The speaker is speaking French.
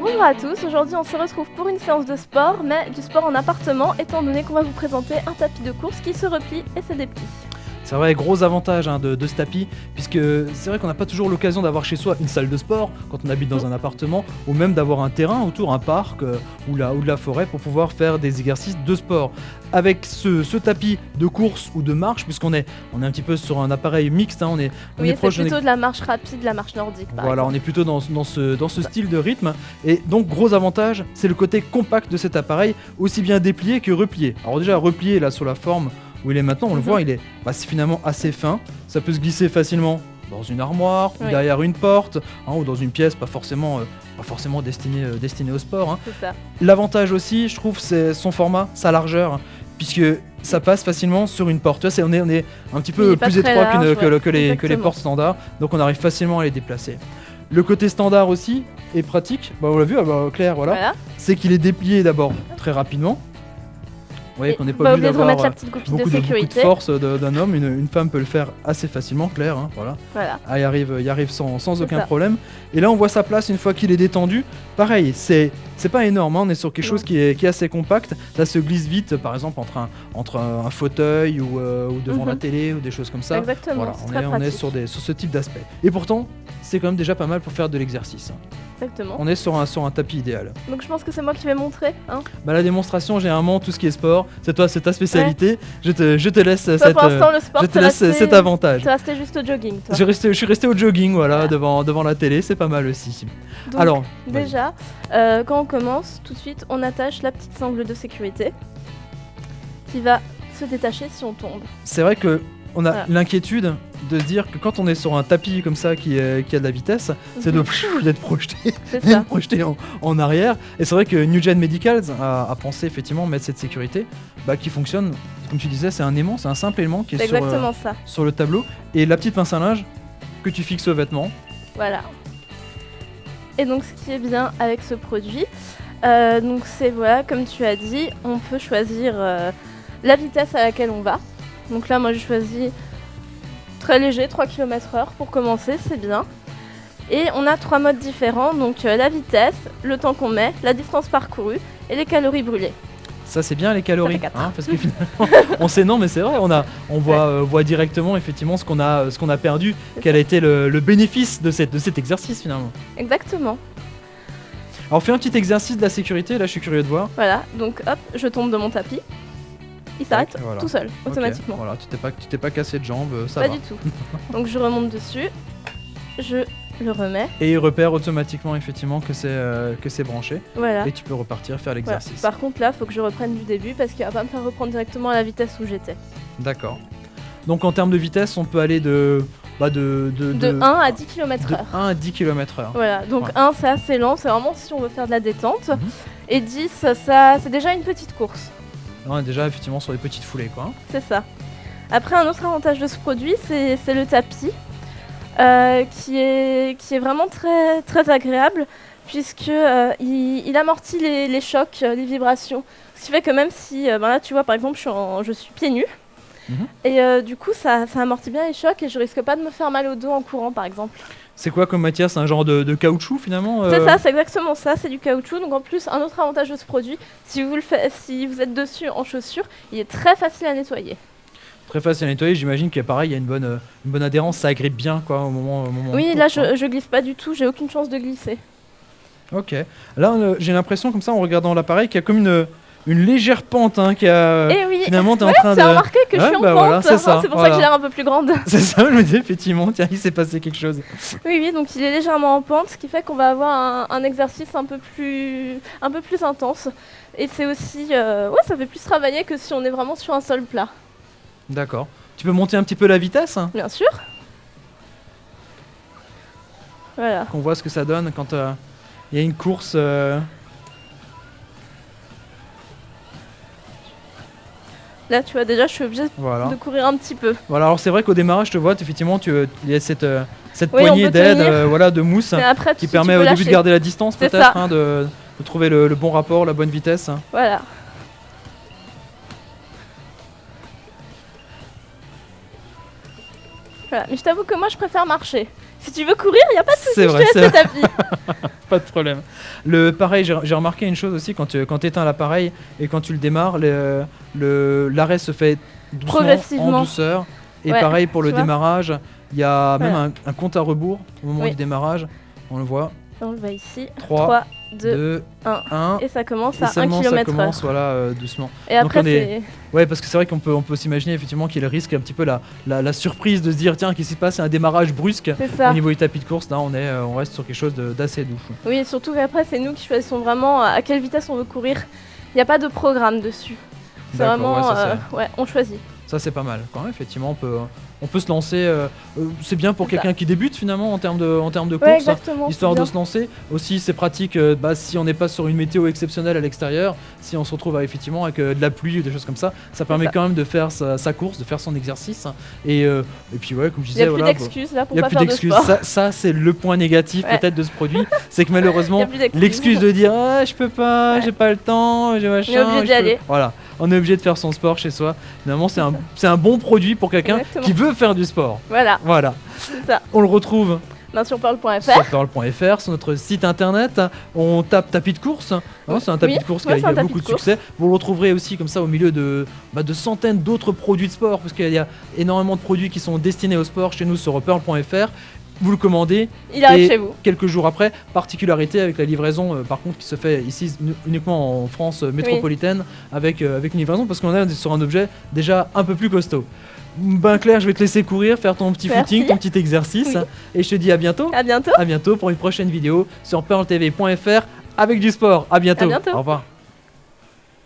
Bonjour à tous, aujourd'hui on se retrouve pour une séance de sport, mais du sport en appartement, étant donné qu'on va vous présenter un tapis de course qui se replie et se déplie. C'est vrai, gros avantage de ce tapis, puisque c'est vrai qu'on n'a pas toujours l'occasion d'avoir chez soi une salle de sport quand on habite dans un appartement, ou même d'avoir un terrain autour, un parc ou de la forêt pour pouvoir faire des exercices de sport. Avec ce tapis de course ou de marche, puisqu'on est un petit peu sur un appareil mixte, on est proche. C'est plutôt de la marche rapide, de la marche nordique par Voilà, exemple. on est plutôt dans ce style de rythme. Et donc, gros avantage, c'est le côté compact de cet appareil, aussi bien déplié que replié. Alors déjà, replié là sur la forme où il est maintenant, on le voit, c'est finalement assez fin. Ça peut se glisser facilement dans une armoire, ou derrière une porte, ou dans une pièce pas forcément destinée au sport. C'est ça. L'avantage aussi, je trouve, c'est son format, sa largeur, puisque ça passe facilement sur une porte. Tu vois, on est un petit peu plus étroit que les portes standards, donc on arrive facilement à les déplacer. Le côté standard aussi est pratique, on l'a vu, Claire, voilà. C'est qu'il est déplié d'abord très rapidement. Vous voyez qu'on n'est pas obligé d'avoir beaucoup de force d'un homme. Une femme peut le faire assez facilement, Claire. Voilà. Elle y arrive sans aucun problème. Et là, on voit sa place une fois qu'il est détendu. Pareil, c'est pas énorme. On est sur quelque chose qui est assez compact. Ça se glisse vite, par exemple, entre un fauteuil ou devant la télé ou des choses comme ça. Exactement. Voilà, on est sur ce type d'aspect. Et pourtant, c'est quand même déjà pas mal pour faire de l'exercice. Exactement. On est sur un tapis idéal. Donc je pense que c'est moi qui vais montrer. La démonstration, généralement, tout ce qui est sport, c'est ta spécialité. Ouais. Je te laisse cet avantage. Tu es resté juste au jogging, toi. Je suis resté au jogging, devant la télé, c'est pas mal aussi. Donc, alors, déjà, quand on commence, tout de suite, on attache la petite sangle de sécurité qui va se détacher si on tombe. C'est vrai que on a l'inquiétude de se dire que quand on est sur un tapis comme ça qui a de la vitesse, c'est d'être projeté en arrière. Et c'est vrai que New Gen Medicals a pensé effectivement mettre cette sécurité qui fonctionne, comme tu disais, c'est un aimant, c'est un simple aimant qui est sur le tableau. Et la petite pince à linge que tu fixes au vêtement. Voilà. Et donc ce qui est bien avec ce produit, donc c'est comme tu as dit, on peut choisir la vitesse à laquelle on va. Donc là, moi, j'ai choisi très léger, 3 km/h pour commencer, c'est bien. Et on a 3 modes différents, donc la vitesse, le temps qu'on met, la distance parcourue et les calories brûlées. Ça, c'est bien les calories, parce que finalement, on sait mais c'est vrai, on voit directement effectivement ce qu'on a perdu, quel a été le bénéfice de cet exercice finalement. Exactement. Alors, on fait un petit exercice de la sécurité, là, je suis curieux de voir. Voilà, donc hop, je tombe de mon tapis. Il s'arrête tout seul, automatiquement. Voilà, tu t'es pas cassé de jambes, ça va. Pas du tout. Donc je remonte dessus, je le remets. Et il repère automatiquement effectivement que c'est branché. Voilà. Et tu peux repartir faire l'exercice. Voilà. Par contre là, faut que je reprenne du début parce qu'il va pas me faire reprendre directement à la vitesse où j'étais. D'accord. Donc en termes de vitesse, on peut aller de 1 à 10 km/h. De 1 à 10 km/h. Voilà, donc 1 c'est assez lent, c'est vraiment si on veut faire de la détente. Et 10, ça c'est déjà une petite course. On est déjà effectivement sur des petites foulées C'est ça. Après, un autre avantage de ce produit, c'est le tapis qui est vraiment très, très agréable puisque il amortit les chocs, les vibrations. Ce qui fait que même si, là tu vois par exemple je suis pieds nus et du coup ça amortit bien les chocs et je risque pas de me faire mal au dos en courant par exemple. C'est quoi comme matière? C'est un genre de caoutchouc finalement C'est ça, c'est exactement ça, c'est du caoutchouc. Donc en plus, un autre avantage de ce produit, si vous êtes dessus en chaussures, il est très facile à nettoyer. Très facile à nettoyer, j'imagine qu'il y a une bonne adhérence, ça agrippe bien au moment oui, là je glisse pas du tout, j'ai aucune chance de glisser. Ok, là j'ai l'impression comme ça en regardant l'appareil qu'il y a comme une légère pente qui a finalement t'es en train de... tu as remarqué que je suis en pente, voilà, c'est ça, c'est pour ça que j'ai l'air un peu plus grande. C'est ça, je me disais effectivement, tiens, il s'est passé quelque chose. Oui, donc il est légèrement en pente, ce qui fait qu'on va avoir un exercice un peu plus intense. Et c'est aussi, ça fait plus travailler que si on est vraiment sur un sol plat. D'accord. Tu peux monter un petit peu la vitesse? Bien sûr. Voilà. Qu'on voit ce que ça donne quand il y a une course... Là, tu vois, déjà, je suis obligée de courir un petit peu. Voilà, alors c'est vrai qu'au démarrage, je te vois, effectivement, il y a cette poignée d'aide, de mousse, après, qui permet au début de garder la distance, peut-être, de trouver le bon rapport, la bonne vitesse. Voilà. Voilà. Mais je t'avoue que moi, je préfère marcher. Si tu veux courir, il n'y a pas de souci, je te laisse le tapis. Pas de problème. Pareil, j'ai remarqué une chose aussi, quand tu éteins l'appareil et quand tu le démarres, l'arrêt se fait doucement, en douceur. Et pareil pour le démarrage, il y a même un compte à rebours au moment du démarrage, on le voit. On le voit ici. 3, 2, 1. Et ça commence à 1 km/h. Ça commence doucement. Et après, c'est... Ouais, parce que c'est vrai qu'on peut s'imaginer effectivement qu'il risque un petit peu la surprise de se dire tiens, qu'est-ce qui se passe, c'est un démarrage brusque au niveau du tapis de course. Là, on reste sur quelque chose d'assez doux. Oui, et surtout qu'après, c'est nous qui choisissons vraiment à quelle vitesse on veut courir. Il n'y a pas de programme dessus. C'est vraiment... on choisit. Ça, c'est pas mal. Quand même, effectivement, on peut se lancer. C'est bien pour quelqu'un qui débute finalement en termes de course, histoire de se lancer. Aussi, c'est pratique si on n'est pas sur une météo exceptionnelle à l'extérieur, si on se retrouve effectivement avec de la pluie ou des choses comme ça, ça permet quand même de faire sa course, de faire son exercice. Et puis comme je disais, il n'y a plus d'excuses là pour pas faire de sport. Ça, c'est le point négatif peut-être de ce produit, c'est que malheureusement, l'excuse de dire je peux pas, j'ai pas le temps, j'ai machin. On est obligé d'y aller. Voilà. On est obligé de faire son sport chez soi. Finalement, c'est un bon produit pour quelqu'un qui veut faire du sport. Voilà. C'est ça. On le retrouve sur pearl.fr. Sur pearl.fr, sur notre site internet. On tape tapis de course. C'est un tapis de course qui a beaucoup de succès. Vous le retrouverez aussi comme ça au milieu de centaines d'autres produits de sport, parce qu'il y a énormément de produits qui sont destinés au sport chez nous sur pearl.fr. Vous le commandez, il arrive chez vous. Quelques jours après, particularité avec la livraison, par contre, qui se fait ici uniquement en France métropolitaine, avec une livraison, parce qu'on est sur un objet déjà un peu plus costaud. Claire, je vais te laisser courir, faire ton petit footing, ton petit exercice, et je te dis à bientôt. À bientôt. À bientôt pour une prochaine vidéo sur pearltv.fr avec du sport. À bientôt. À bientôt. Au revoir.